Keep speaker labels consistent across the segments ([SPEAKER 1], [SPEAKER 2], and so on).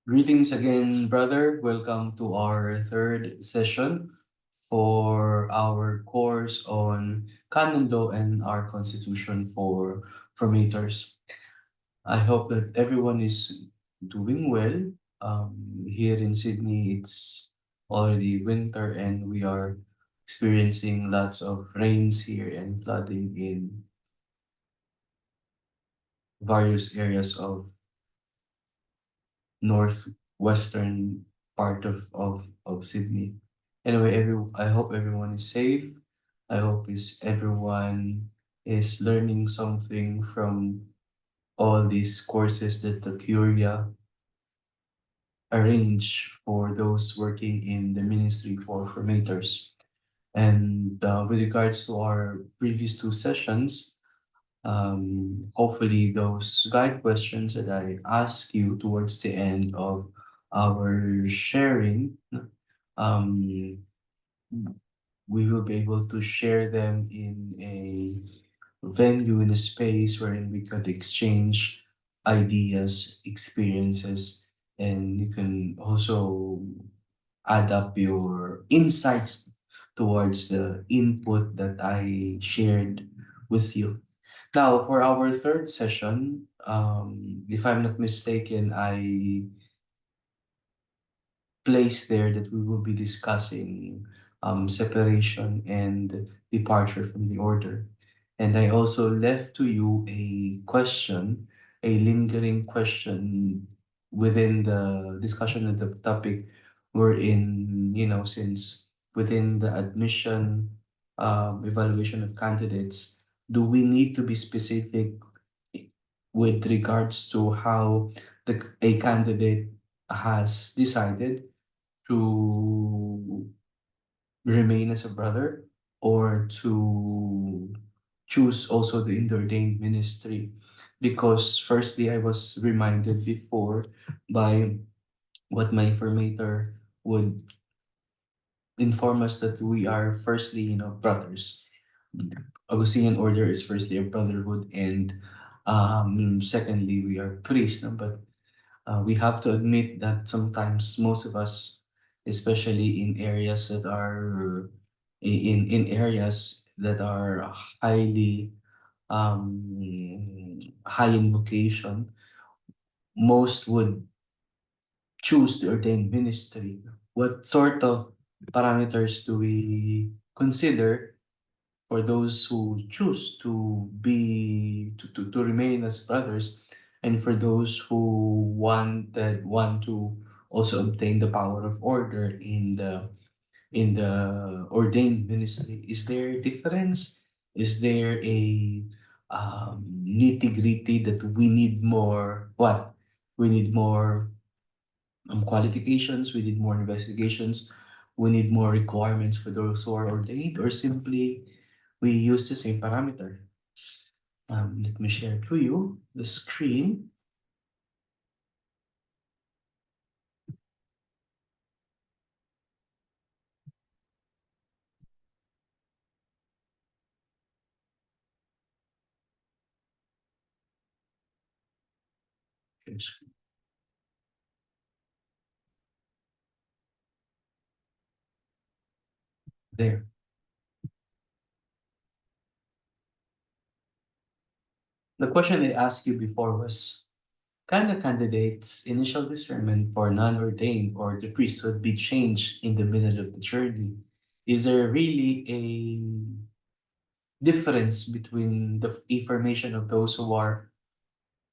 [SPEAKER 1] Greetings again, brother. Welcome to our third session for our course on canon law and our constitution for formators. I hope that everyone is doing well. Here in Sydney, it's already winter and we are experiencing lots of rains here and flooding in various areas of northwestern part of Sydney. Anyway, I hope everyone is safe. I hope is everyone is learning something from all these courses that the Curia arrange for those working in the ministry for formators. And with regards to our previous two sessions, hopefully those guide questions that I ask you towards the end of our sharing, um, we will be able to share them in a venue, in a space wherein we could exchange ideas, experiences, and you can also add up your insights towards the input that I shared with you. Now, for our third session, if I'm not mistaken, I place there that we will be discussing separation and departure from the order. And I also left to you a question, a lingering question within the discussion of the topic we're in, since within the admission evaluation of candidates, do we need to be specific with regards to how a candidate has decided to remain as a brother or to choose also the ordained ministry? Because firstly, I was reminded before by what my formator would inform us that we are firstly, brothers. Augustinian order is firstly a brotherhood, and secondly, we are priests. No? But we have to admit that sometimes most of us, especially in areas that are in areas that are highly high in vocation, most would choose the ordained ministry. What sort of parameters do we consider for those who choose to to remain as brothers, and for those who want to also obtain the power of order in the ordained ministry? Is there a difference? Is there a nitty-gritty that we need more? What? We need more qualifications, we need more investigations, we need more requirements for those who are ordained, or simply we use the same parameter. Let me share to you the screen. There. The question I asked you before was, can a candidate's initial discernment for non-ordained or the priesthood be changed in the middle of the journey? Is there really a difference between the information of those who are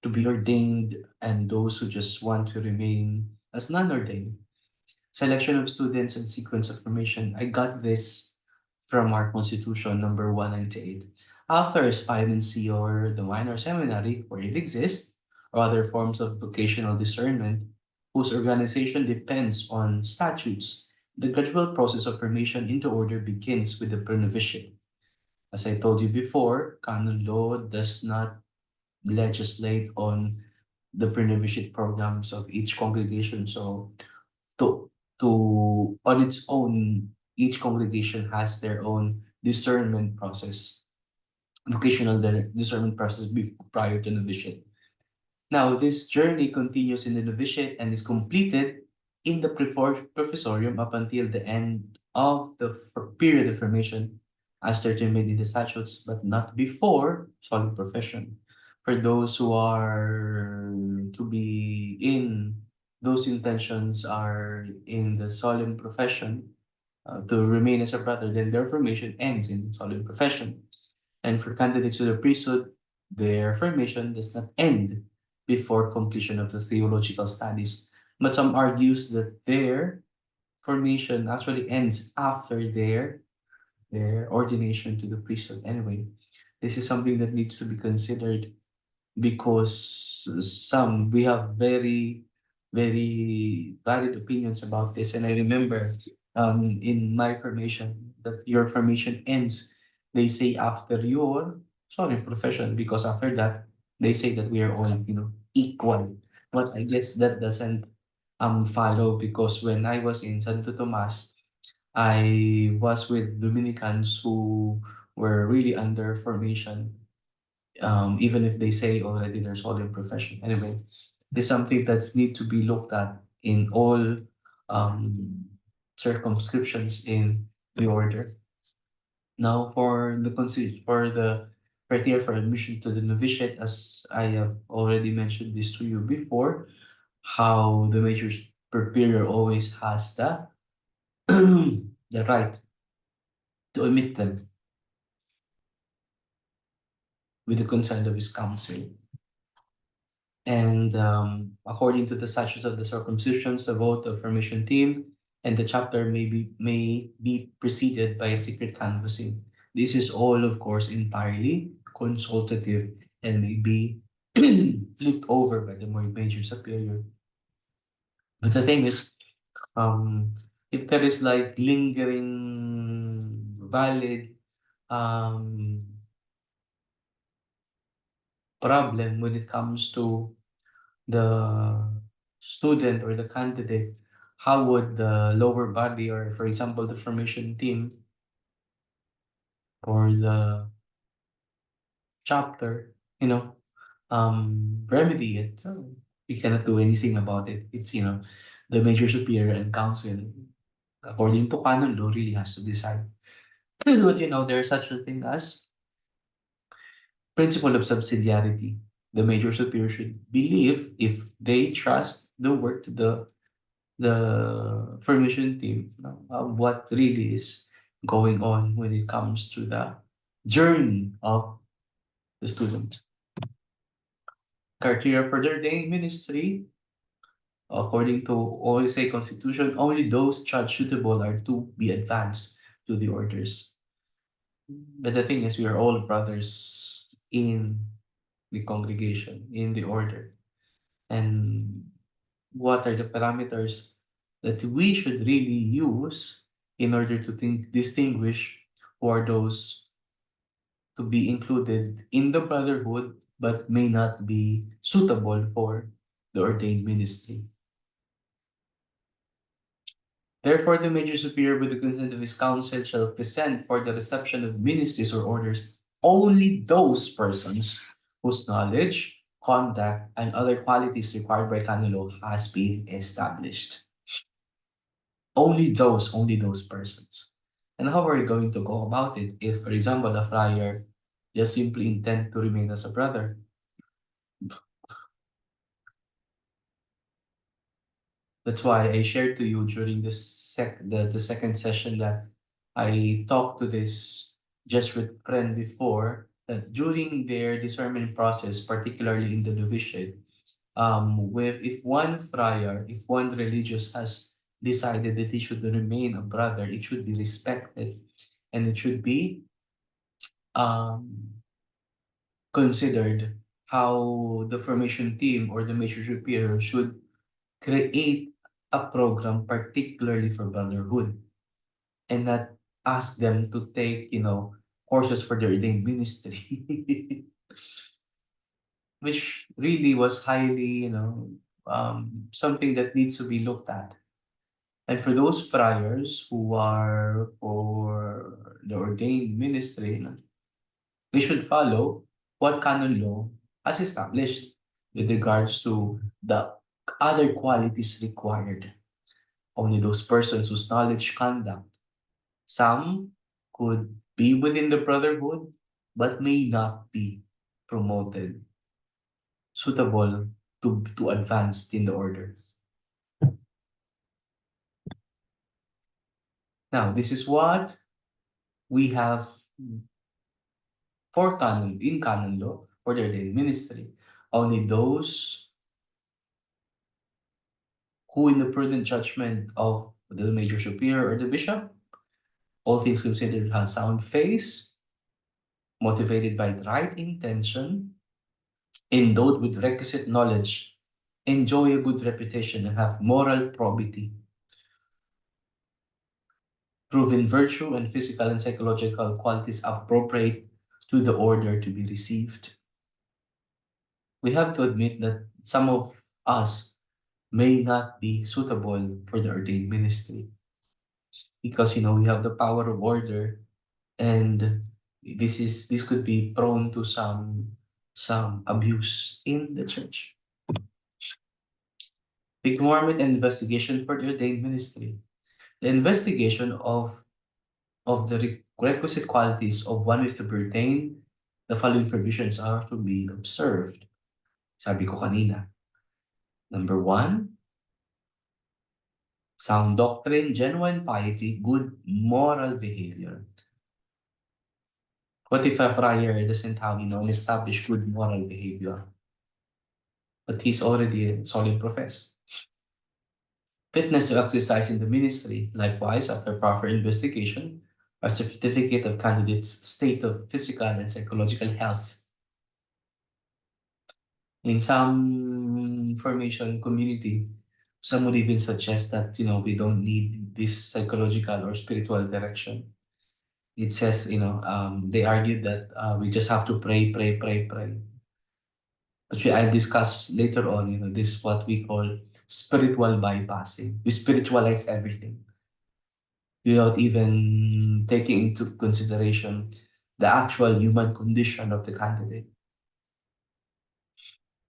[SPEAKER 1] to be ordained and those who just want to remain as non-ordained? Selection of students and sequence of formation. I got this from our Constitution number 198. After aspirancy or the minor seminary, where it exists, or other forms of vocational discernment, whose organization depends on statutes, the gradual process of formation into order begins with the pre-novitiate. As I told you before, canon law does not legislate on the pre-novitiate programs of each congregation. So to on its own, each congregation has their own discernment process, vocational discernment process prior to novitiate. Now, this journey continues in the novitiate and is completed in the professorium up until the end of the period of formation as determined in the statutes, but not before solemn profession. For those who are to be in, those intentions are in the solemn profession to remain as a brother, then their formation ends in solemn profession. And for candidates to the priesthood, their formation does not end before completion of the theological studies. But some argues that their formation actually ends after their ordination to the priesthood. Anyway, this is something that needs to be considered because some we have very valid opinions about this. And I remember in my formation that your formation ends, they say after your sorry profession, because after that they say that we are all equal. But I guess that doesn't follow because when I was in Santo Tomas, I was with Dominicans who were really under formation, even if they say already they're solemn profession. Anyway, it's something that's need to be looked at in all circumscriptions in the order. Now, for the criteria for admission to the novitiate, as I have already mentioned this to you before, how the major superior always has the the right to omit them with the consent of his council. And according to the statutes of the circumcisions, the vote of formation team and the chapter may be preceded by a secret canvassing. This is all, of course, entirely consultative and may be looked over by the more major superior. But the thing is, if there is like lingering valid um, problem when it comes to the student or the candidate, how would the lower body or, for example, the formation team or the chapter, remedy it? So we cannot do anything about it. It's, the major superior and council, according to canon law, really has to decide. But, there's such a thing as principle of subsidiarity. The major superior should believe if they trust the work to the formation team, what really is going on when it comes to the journey of the student. Criteria for the ordained ministry, according to OSA Constitution, only those judged suitable are to be advanced to the orders. But the thing is, we are all brothers in the congregation, in the order. And what are the parameters that we should really use in order to distinguish who are those to be included in the brotherhood but may not be suitable for the ordained ministry. Therefore, the major superior, with the consent of his council, shall present for the reception of ministries or orders only those persons whose knowledge, conduct, and other qualities required by canon law has been established. Only those persons. And how are we going to go about it if, for example, a friar just simply intend to remain as a brother? That's why I shared to you during the second session that I talked to this Jesuit friend before, that during their discernment process, particularly in the novitiate, with if one religious has decided that he should remain a brother, it should be respected and it should be um, considered how the formation team or the major superior should create a program particularly for brotherhood and not ask them to take, courses for their ordained ministry, which really was highly, something that needs to be looked at. And for those friars who are for the ordained ministry, they should follow what canon law has established. with regards to the other qualities required. Only those persons whose knowledge, conduct, some could be within the brotherhood, but may not be promoted, suitable to advance in the order. Now, this is what we have for canon, in canon law for the ordained ministry. Only those who, in the prudent judgment of the major superior or the bishop, all things considered, have sound faith, motivated by the right intention, endowed with requisite knowledge, enjoy a good reputation, and have moral probity, proven virtue and physical and psychological qualities appropriate to the order to be received. We have to admit that some of us may not be suitable for the ordained ministry because we have the power of order, and this could be prone to some abuse in the church. Requirement and investigation for the ordained ministry. The investigation of the requisite qualities of one who is to be ordained, the following provisions are to be observed. Sabi ko kanina. Number one, sound doctrine, genuine piety, good moral behavior. What if a friar doesn't have, an established good moral behavior, but he's already a solid profess? Fitness to exercise in the ministry. Likewise, after proper investigation, a certificate of candidate's state of physical and psychological health. In some formation community, some would even suggest that, we don't need this psychological or spiritual direction. It says, they argued that we just have to pray, pray, pray, pray. Which I'll discuss later on, this is what we call spiritual bypassing. We spiritualize everything without even taking into consideration the actual human condition of the candidate,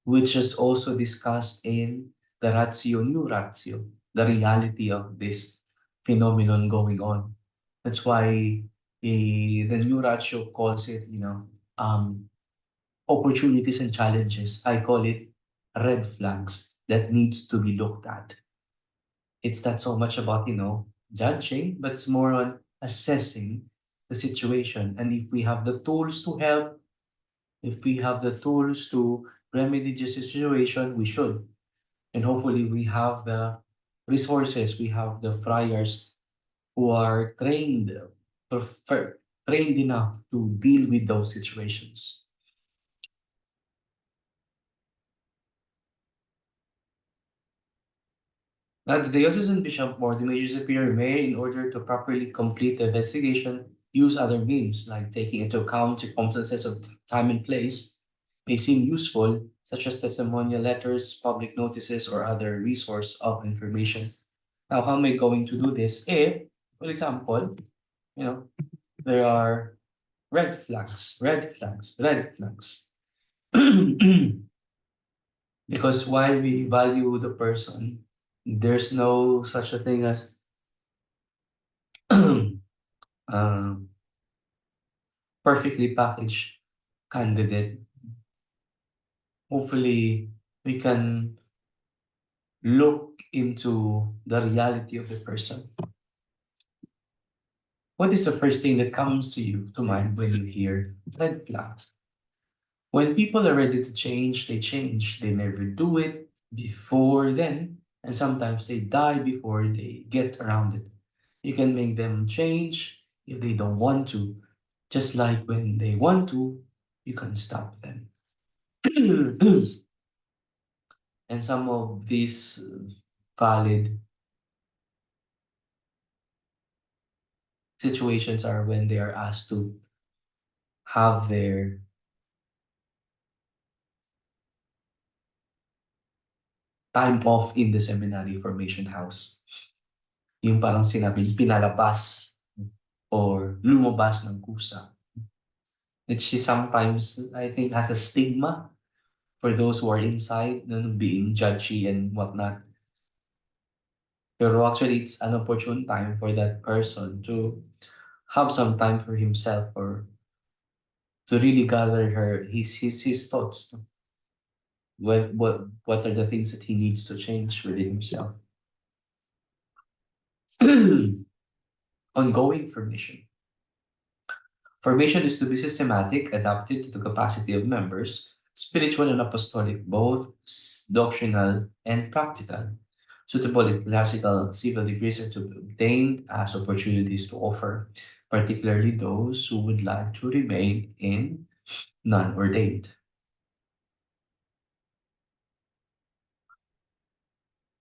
[SPEAKER 1] which is also discussed in the ratio, new ratio, the reality of this phenomenon going on. That's why the new ratio calls it, opportunities and challenges. I call it red flags that needs to be looked at. It's not so much about, judging, but it's more on assessing the situation. And if we have the tools to help, if we have the tools to remedy the situation, we should. And hopefully we have the resources, we have the friars who are trained enough to deal with those situations. Now, the diocesan bishop or the major superior may, in order to properly complete the investigation, use other means, like taking into account circumstances of time and place, may seem useful, such as testimonial letters, public notices, or other resource of information. Now, how am I going to do this? If, for example, you know, there are red flags, red flags, red flags. Because while we value the person, there's no such a thing as um, perfectly packaged candidate. Hopefully, we can look into the reality of the person. What is the first thing that comes to you to mind when you hear red flags? When people are ready to change, they change. They never do it before then, and sometimes they die before they get around it. You can make them change if they don't want to. Just like when they want to, you can stop them. And some of these valid situations are when they are asked to have their time off in the seminary formation house. Yung parang sinabing pinalabas or lumabas ng kusa. Which is sometimes, I think, has a stigma for those who are inside, being judgy and whatnot. Pero actually, it's an opportune time for that person to have some time for himself or to really gather his thoughts. No? What are the things that he needs to change within himself? Ongoing formation. Formation is to be systematic, adapted to the capacity of members, spiritual and apostolic, both doctrinal and practical. Suitable ecclesiastical civil degrees are to be obtained as opportunities to offer, particularly those who would like to remain in non-ordained.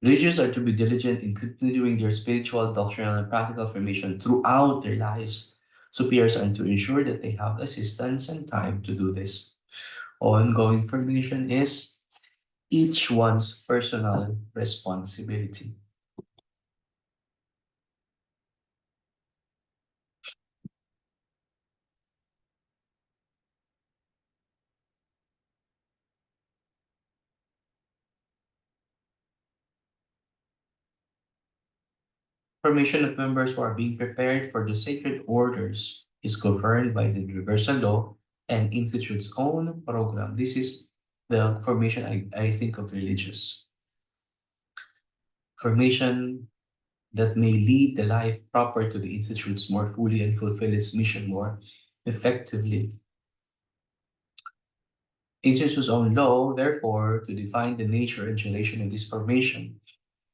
[SPEAKER 1] Religious are to be diligent in continuing their spiritual, doctrinal, and practical formation throughout their lives. Superiors are to ensure that they have assistance and time to do this. Ongoing formation is each one's personal responsibility. Formation of members who are being prepared for the sacred orders is governed by the universal law and institute's own program. This is the formation I think of religious. Formation that may lead the life proper to the institutes more fully and fulfill its mission more effectively. Institute's own law, therefore, to define the nature and duration of this formation.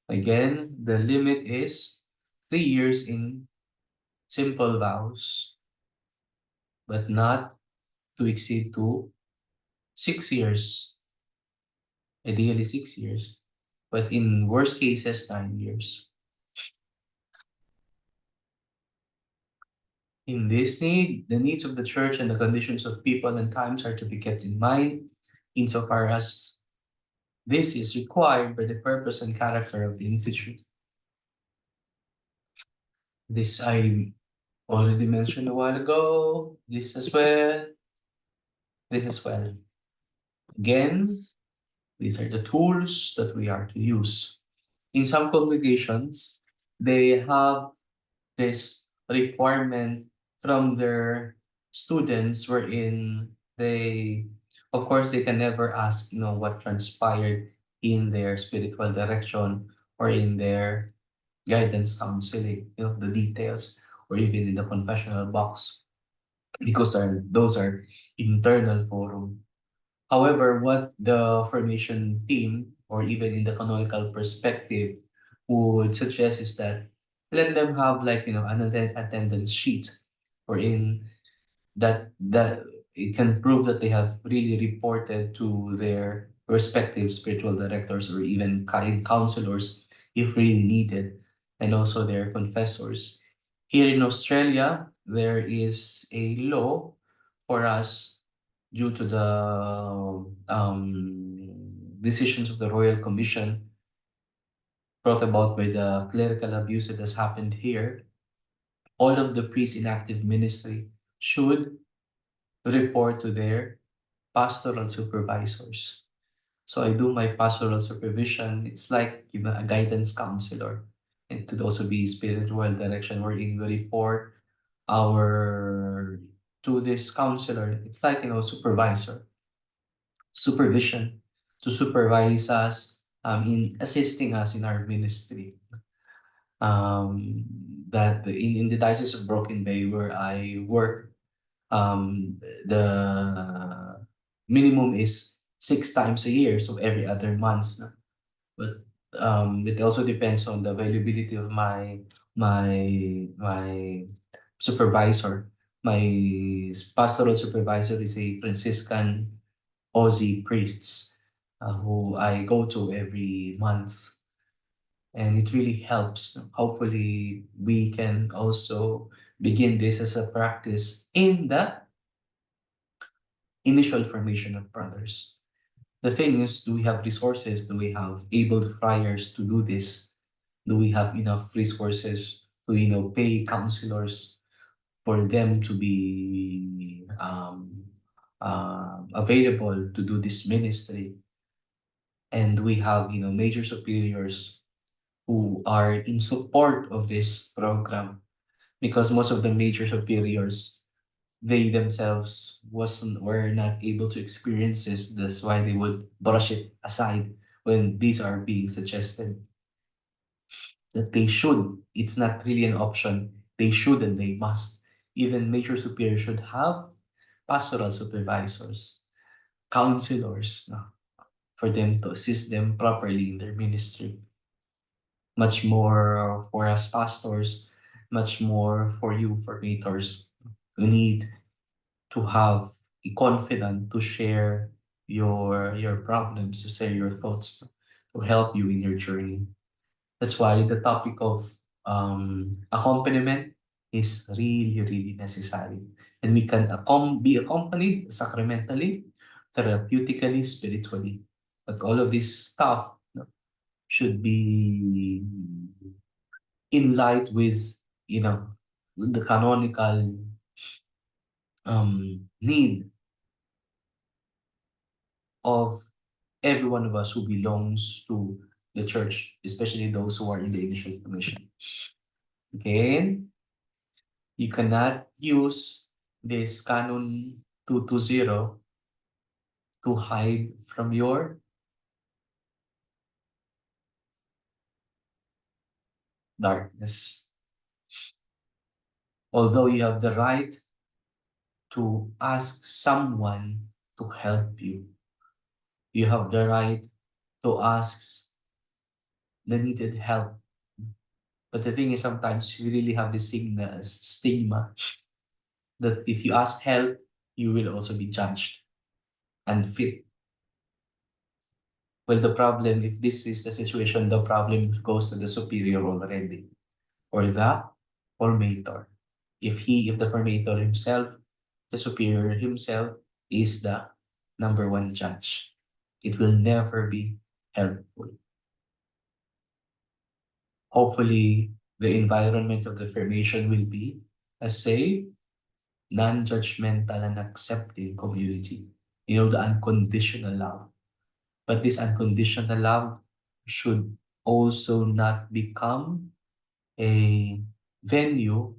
[SPEAKER 1] Again, the limit is 3 years in simple vows, but not to exceed to 6 years, ideally 6 years, but in worst cases, 9 years. In this need, the needs of the church and the conditions of people and times are to be kept in mind, insofar as this is required by the purpose and character of the institute. This I already mentioned a while ago. This as well. This as well. Again, these are the tools that we are to use. In some congregations, they have this requirement from their students wherein they, of course, they can never ask, what transpired in their spiritual direction or in their guidance counseling, the details, or even in the confessional box, because those are internal forum. However, what the formation team, or even in the canonical perspective, would suggest is that let them have like an attendance sheet, wherein that it can prove that they have really reported to their respective spiritual directors or even counselors if really needed, and also their confessors. Here in Australia, there is a law for us due to the decisions of the Royal Commission brought about by the clerical abuse that has happened here. All of the priests in active ministry should report to their pastoral supervisors. So I do my pastoral supervision. It's like a guidance counselor. It could also be spiritual direction wherein we report our to this counselor. It's like supervisor, supervision to supervise us in assisting us in our ministry. Um, that in the Diocese of Broken Bay where I work, the minimum is 6 times a year, so every other month. Na. But it also depends on the availability of my supervisor. My pastoral supervisor is a Franciscan Aussie priests who I go to every month, and it really helps. Hopefully, we can also begin this as a practice in the initial formation of brothers. The thing is, do we have resources? Do we have able friars to do this? Do we have enough resources to pay counselors for them to be available to do this ministry, and we have major superiors who are in support of this program, because most of the major superiors, they themselves wasn't were not able to experience this. That's why they would brush it aside when these are being suggested, that they should. It's not really an option. They should and they must. Even major superiors should have pastoral supervisors, counselors, no, for them to assist them properly in their ministry. Much more for us pastors, much more for you formators. You need to have a confident to share your problems, to share your thoughts, to help you in your journey. That's why the topic of accompaniment is really, really necessary. And we can be accompanied sacramentally, therapeutically, spiritually. But all of this stuff, should be in light with, you know, the canonical need of every one of us who belongs to the church, especially those who are in the initial commission. Okay? You cannot use this Canon 220 to hide from your darkness. Although you have the right to ask someone to help you have the right to ask the needed help. But the thing is, sometimes we really have this stigma that if you ask help, you will also be judged unfit. Well, the problem, if this is the situation, the problem goes to the superior already, or the formator. If the formator himself, the superior himself, is the number one judge, it will never be helpful. Hopefully, the environment of the formation will be a safe, non-judgmental, and accepting community. The unconditional love. But this unconditional love should also not become a venue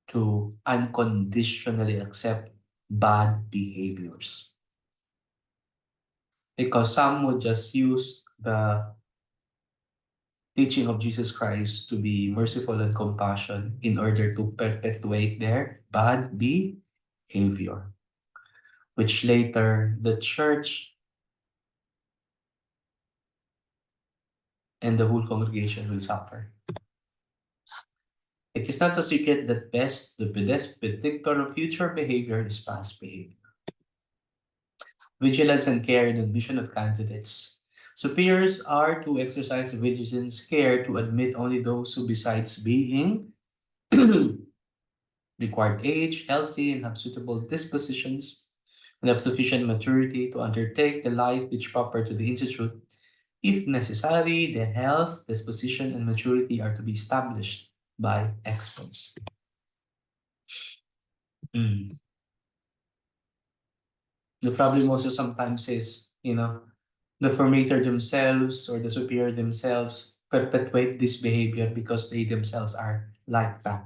[SPEAKER 1] to unconditionally accept bad behaviors. Because some would just use the teaching of Jesus Christ to be merciful and compassion in order to perpetuate their bad behavior, which later the church and the whole congregation will suffer. It is not a secret that best predictor of future behavior is past behavior. Vigilance and care in admission of candidates. Superiors are to exercise vigilance care to admit only those who, besides being required age, healthy, and have suitable dispositions, and have sufficient maturity to undertake the life which proper to the institute. If necessary, the health, disposition, and maturity are to be established by experts. Mm. The problem also sometimes is, the formator themselves or the superior themselves perpetuate this behavior because they themselves are like that.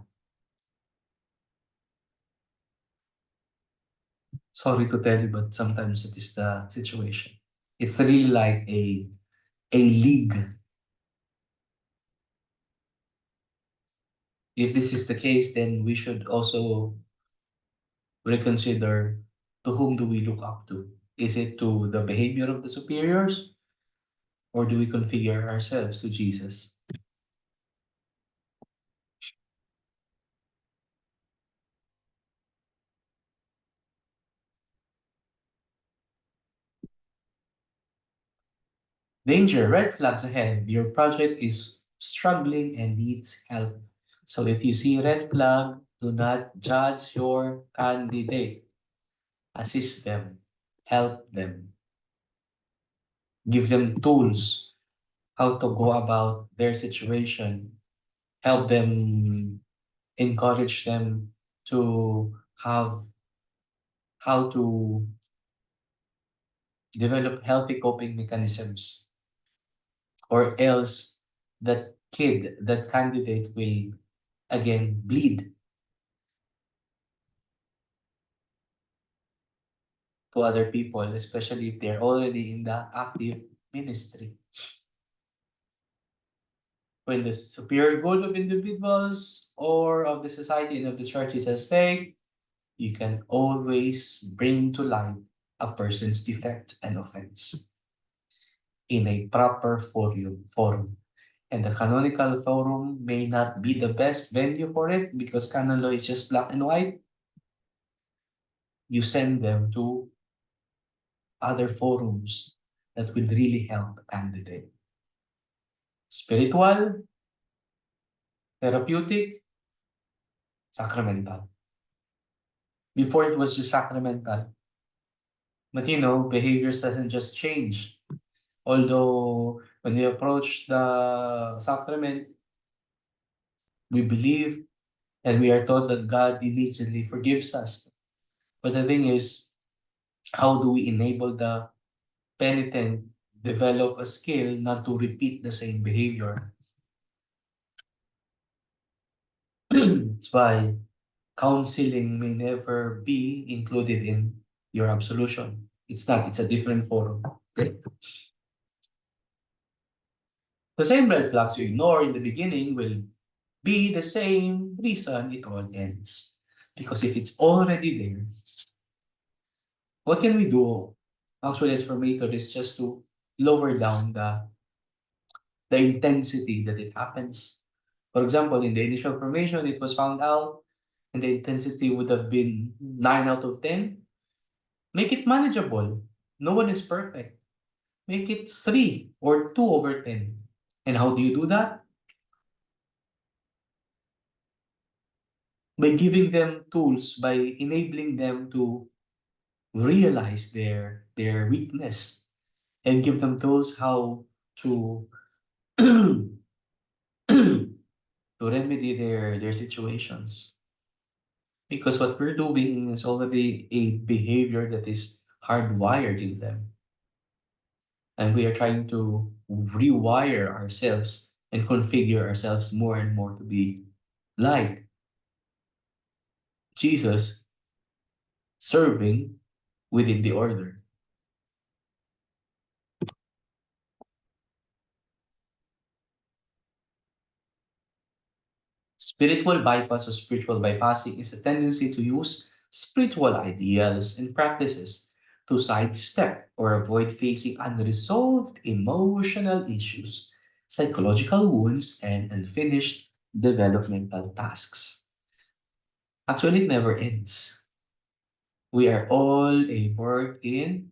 [SPEAKER 1] Sorry to tell you, but sometimes it is the situation. It's really like a league. If this is the case, then we should also reconsider, to whom do we look up to? Is it to the behavior of the superiors, or do we configure ourselves to Jesus? Danger, red flags ahead. Your project is struggling and needs help. So if you see red flag, do not judge your candidate. Assist them, help them, give them tools how to go about their situation, help them, encourage them to have how to develop healthy coping mechanisms, or else that candidate will again bleed to other people, especially if they're already in the active ministry. When the superior good of individuals or of the society and of the church is at stake, you can always bring to light a person's defect and offense in a proper forum. And the canonical forum may not be the best venue for it because canon law is just black and white. You send them to other forums that will really help the candidate. Spiritual, therapeutic, sacramental. Before it was just sacramental. But behaviors doesn't just change. Although when we approach the sacrament, we believe and we are taught that God immediately forgives us. But the thing is, how do we enable the penitent develop a skill not to repeat the same behavior? That's why counseling may never be included in your absolution. It's not, it's a different forum. Okay? The same red flags you ignore in the beginning will be the same reason it all ends. Because if it's already there, what can we do? Actually, as formator is just to lower down the intensity that it happens. For example, in the initial formation, it was found out and the intensity would have been 9 out of 10. Make it manageable. No one is perfect. Make it 3 or 2 over 10. And how do you do that? By giving them tools, by enabling them to realize their weakness and give them tools how to to remedy their situations. Because what we're doing is already a behavior that is hardwired in them. And we are trying to rewire ourselves and configure ourselves more and more to be like Jesus, serving within the order. Spiritual bypass or spiritual bypassing is a tendency to use spiritual ideals and practices to sidestep or avoid facing unresolved emotional issues, psychological wounds, and unfinished developmental tasks. Actually, it never ends. We are all a work in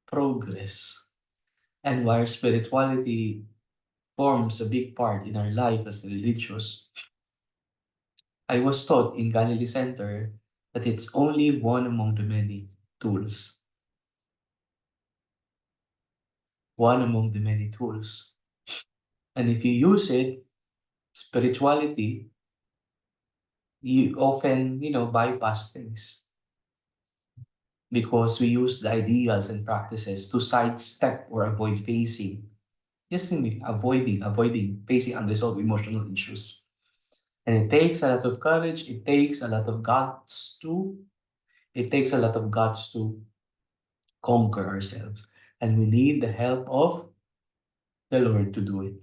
[SPEAKER 1] progress. And while spirituality forms a big part in our life as religious, I was taught in Galilee Center that it's only one among the many tools. One among the many tools. And if you use it, spirituality, you often, bypass things because we use the ideals and practices to sidestep or avoid facing, just simply avoiding facing unresolved emotional issues. And it takes a lot of courage, it takes a lot of guts to conquer ourselves. And we need the help of the Lord to do it.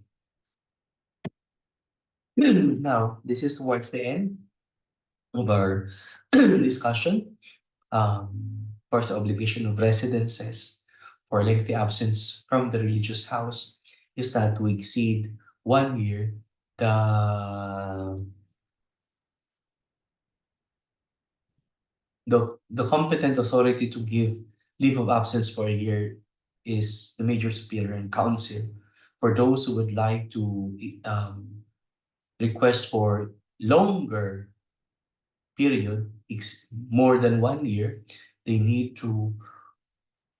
[SPEAKER 1] Now, this is towards the end of our discussion. First, the obligation of residences for lengthy absence from the religious house is not to exceed 1 year. The competent authority to give leave of absence for a year is the major superior and council. For those who would like to request for longer period, more than 1 year, they need to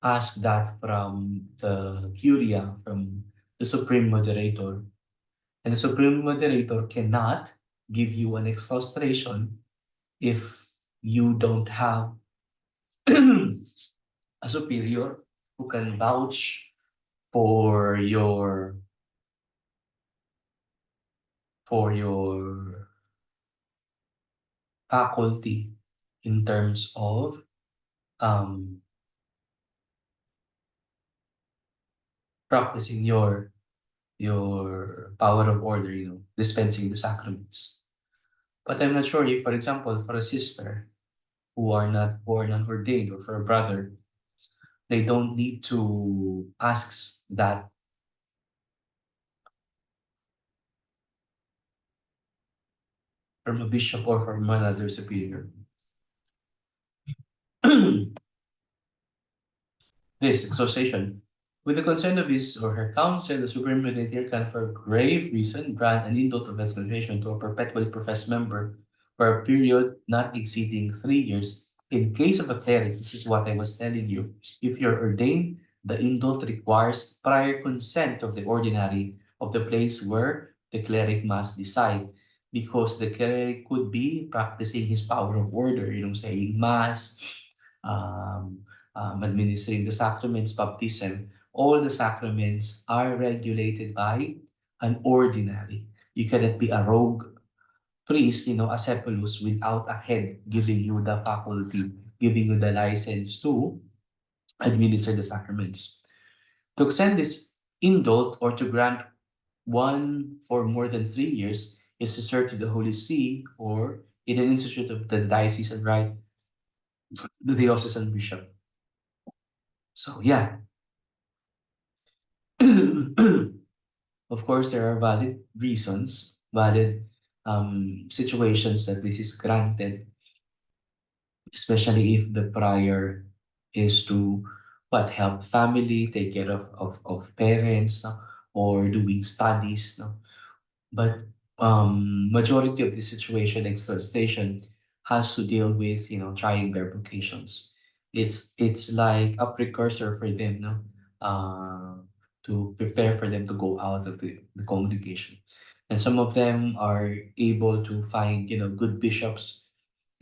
[SPEAKER 1] ask that from the curia, from the supreme moderator. And the supreme moderator cannot give you an exhaustion if you don't have a superior who can vouch for your faculty in terms of um, practicing your power of order, dispensing the sacraments. But I'm not sure if, for example, for a sister who are not ordained, or for a brother, they don't need to ask that from a bishop or from another superior. This exorcisation. With the consent of his or her council, the supreme mediator can, for grave reason, grant an indult of excommunication to a perpetually professed member for a period not exceeding 3 years. In case of a cleric, this is what I was telling you. If you're ordained, the indult requires prior consent of the ordinary of the place where the cleric must decide, because the cleric could be practicing his power of order, saying mass, um, administering the sacraments, baptism. All the sacraments are regulated by an ordinary. You cannot be a rogue priest, a Cephalus, without a head giving you the faculty, giving you the license to administer the sacraments. To extend this indult or to grant one for more than 3 years is to serve to the Holy See or in an institute of the diocesan right, the diocesan bishop. So yeah, of course, there are valid reasons, valid situations that this is granted, especially if the prior is to help family, take care of parents, no? Or doing studies. No? But majority of the situation, exploitation, has to deal with trying their vocations. It's like a precursor for them, no, to prepare for them to go out of the congregation, and some of them are able to find good bishops,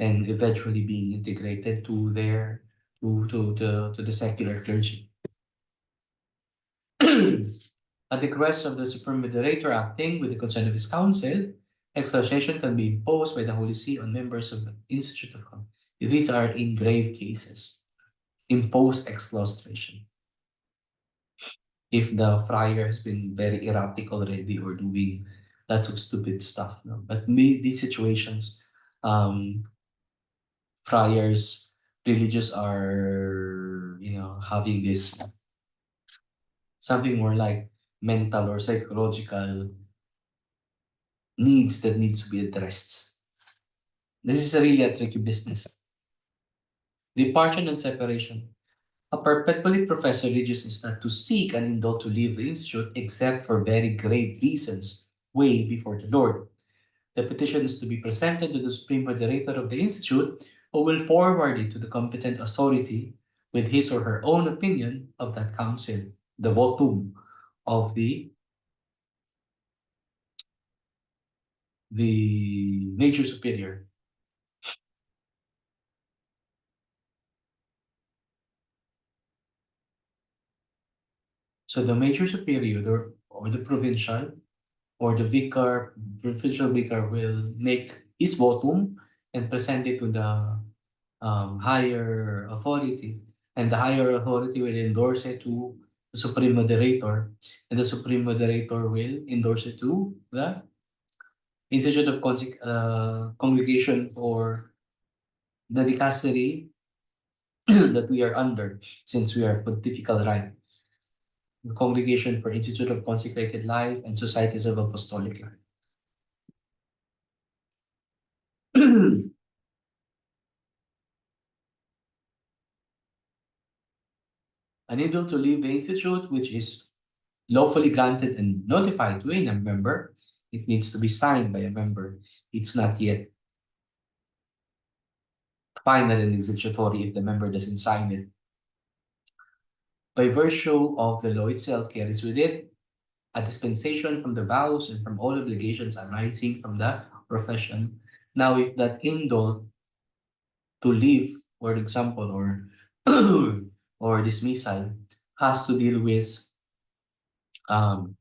[SPEAKER 1] and eventually being integrated to their to the secular clergy. At the request of the Supreme Moderator acting with the consent of his council, excommunication can be imposed by the Holy See on members of the Institute of God. These are in grave cases. Imposed exclustration. If the friar has been very erratic already or doing lots of stupid stuff. No? But these situations, um, friars, religious are, having this something more like mental or psychological needs that needs to be addressed. This is really a tricky business. Departure and separation. A perpetually professed religious is not to seek an indult to leave the institute except for very grave reasons way before the Lord. The petition is to be presented to the Supreme Moderator of the institute, who will forward it to the competent authority with his or her own opinion of that council, the votum of the major superior. So the major superior or the provincial or the vicar, provincial vicar will make his votum and present it to the higher authority. And the higher authority will endorse it to the Supreme Moderator. And the Supreme Moderator will endorse it to the Institute of Congregation for the dicastery that we are under, since we are pontifical right. The Congregation for Institute of Consecrated Life and Societies of Apostolic Life. Unable to leave the institute, which is lawfully granted and notified to a member, it needs to be signed by a member. It's not yet final and executory if the member doesn't sign it. By virtue of the law itself carries with it a dispensation from the vows and from all obligations arising from the profession. Now, if that indult to leave, for example, or or dismissal has to deal with um,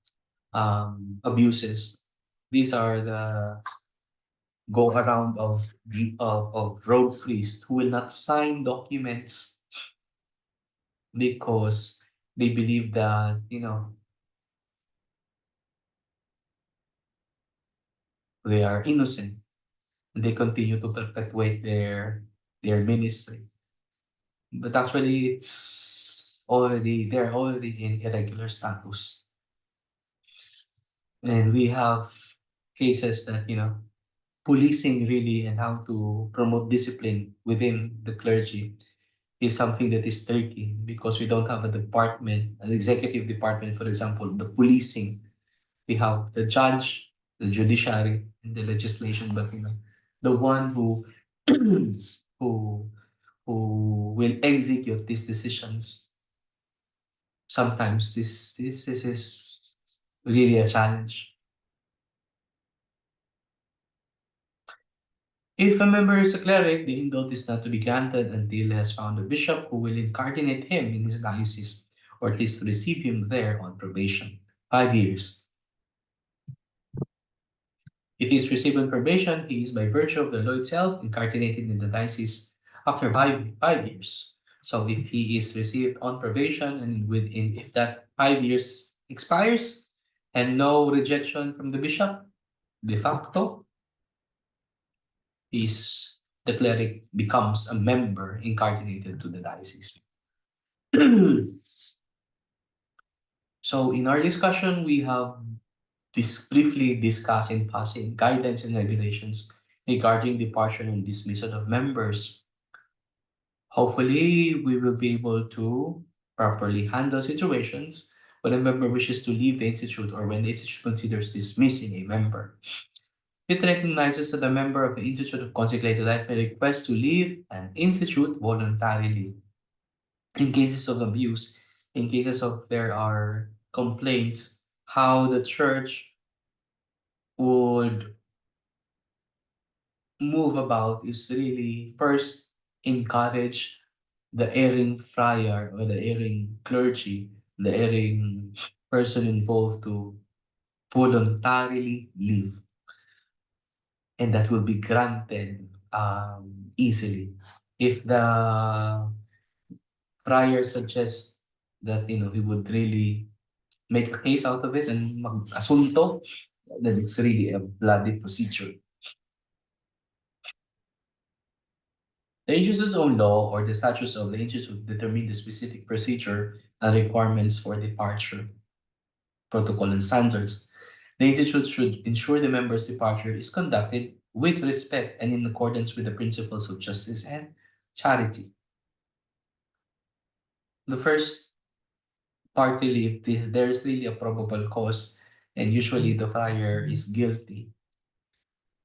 [SPEAKER 1] abuses. These are the go around of road priests who will not sign documents because they believe that they are innocent and they continue to perpetuate their ministry. But actually, they're already in irregular status, and we have cases that policing really and how to promote discipline within the clergy is something that is tricky because we don't have a department, an executive department, for example, the policing. We have the judge, the judiciary, and the legislation, but the one who who who will execute these decisions. Sometimes this is really a challenge. If a member is a cleric, the indult is not to be granted until he has found a bishop who will incarnate him in his diocese, or at least receive him there on probation. 5 years. If he is received on probation, he is by virtue of the law itself incarcerated in the diocese after 5 years. So if he is received on probation and within if that 5 years expires and no rejection from the bishop, de facto, is the cleric becomes a member incarcerated to the diocese. So in our discussion, we have briefly discussed in passing guidelines and regulations regarding departure and dismissal of members. Hopefully, we will be able to properly handle situations when a member wishes to leave the institute or when the institute considers dismissing a member. It recognizes that a member of the Institute of Consecrated Life may request to leave an institute voluntarily. In cases of abuse, in cases of there are complaints, how the church would move about is really first encourage the erring friar or the erring clergy, the erring person involved to voluntarily leave. And that will be granted easily. If the friar suggests that he would really make a case out of it and mag-asunto, then it's really a bloody procedure. The institute's own law or the statutes of the institute determine the specific procedure and requirements for departure, protocol, and standards. The institute should ensure the member's departure is conducted with respect and in accordance with the principles of justice and charity. The first party, if there is really a probable cause, and usually the friar is guilty.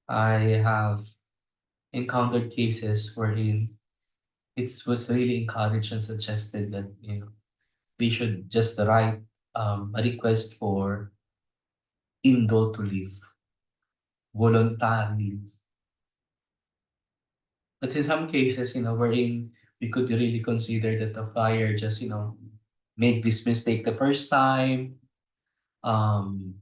[SPEAKER 1] I have encountered cases wherein it was really encouraged and suggested that they should just write a request for indult to leave, voluntary leave. But in some cases, wherein we could really consider that the friar just, make this mistake the first time, um,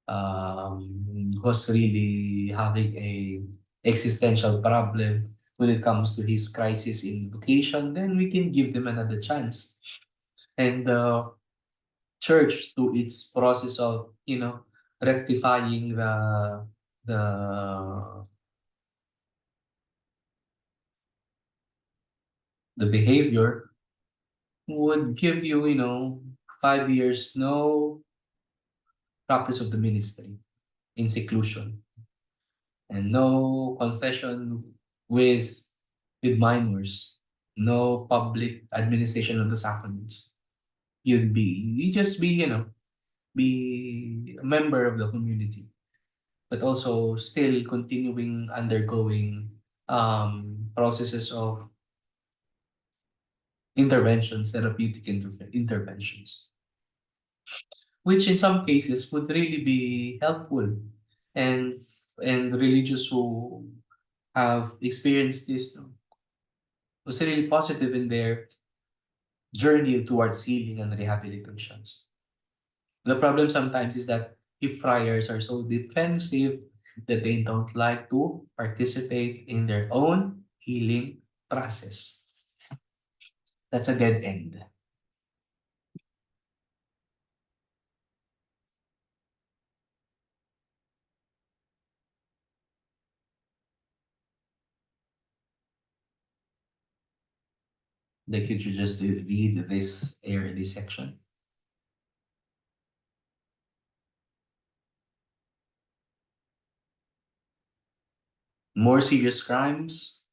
[SPEAKER 1] was really having a existential problem when it comes to his crisis in vocation, then we can give them another chance. And the church, to its process of rectifying the the behavior, would give you 5 years no practice of the ministry in seclusion and no confession with with minors, no public administration of the sacraments. You just be, be a member of the community, but also still continuing undergoing processes of interventions, therapeutic interventions, which in some cases would really be helpful and religious who have experienced this was really positive in there. journey towards healing and rehabilitations. The problem sometimes is that if friars are so defensive that they don't like to participate in their own healing process. That's a dead end. Like, could you just read this section? More serious crimes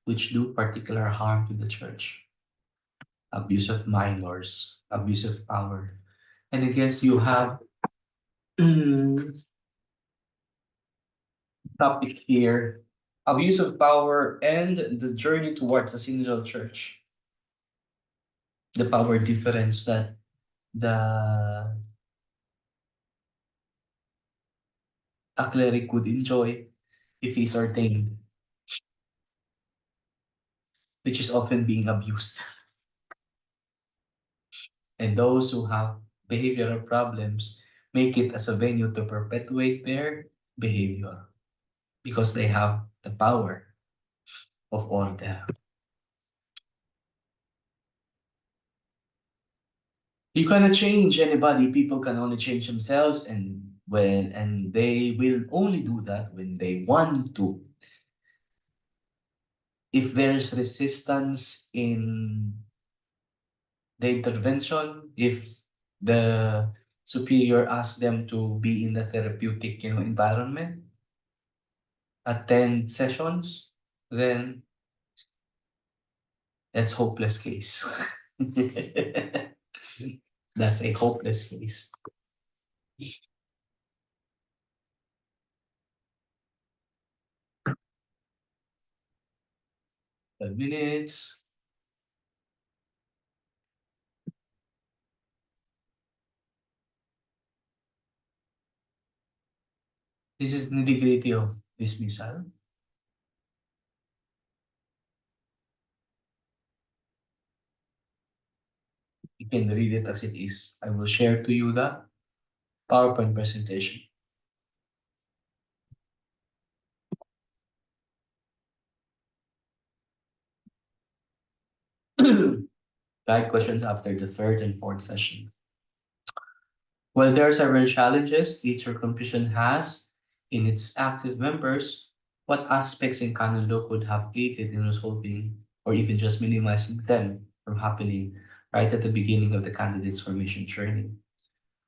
[SPEAKER 1] which do particular harm to the church. Abuse of minors, abuse of power. And I guess you have topic here, abuse of power and the journey towards a single church. The power difference that the a cleric would enjoy if he's ordained, which is often being abused. And those who have behavioral problems make it as a venue to perpetuate their behavior because they have the power of order. You cannot change anybody. People can only change themselves, and they will only do that when they want to. If there's resistance in the intervention, if the superior asks them to be in the therapeutic, environment, attend sessions, then that's hopeless case. That's a hopeless case. 5 minutes. This is nitty-gritty of dismissal. You can read it as it is. I will share to you the PowerPoint presentation. Guide questions after the third and fourth session. While there are several challenges each circumcision has in its active members, what aspects in canon law could have aided in resolving or even just minimizing them from happening right at the beginning of the candidate's formation journey?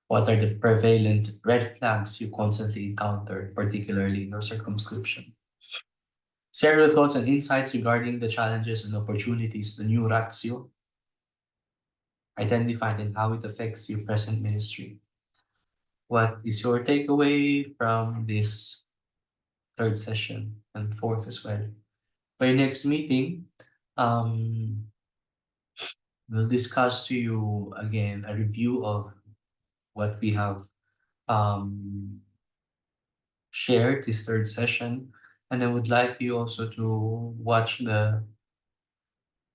[SPEAKER 1] What are the prevalent red flags you constantly encounter, particularly in your circumscription? Share your thoughts and insights regarding the challenges and opportunities the new ratio identified and how it affects your present ministry. What is your takeaway from this third session and fourth as well? By next meeting, um, we'll discuss to you again a review of what we have um, shared this third session. And I would like you also to watch the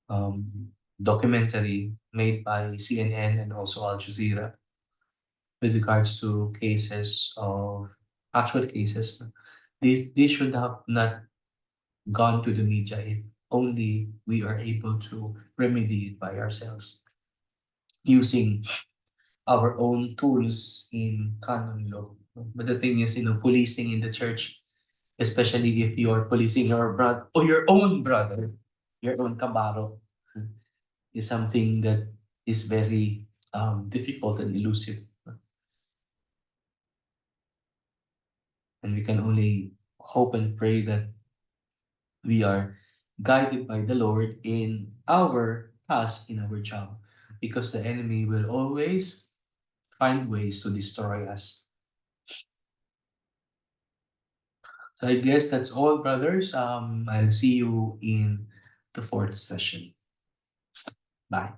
[SPEAKER 1] um, documentary made by CNN and also Al Jazeera with regards to cases of actual cases. These should have not gone to the media if only we are able to remedy it by ourselves using our own tools in canon law. But the thing is, policing in the church, especially if you are policing your brother or your own brother, your own kabaro, is something that is very difficult and elusive. And we can only hope and pray that we are guided by the Lord in our task, in our job, because the enemy will always find ways to destroy us. So I guess that's all, brothers. I'll see you in the fourth session. Bye.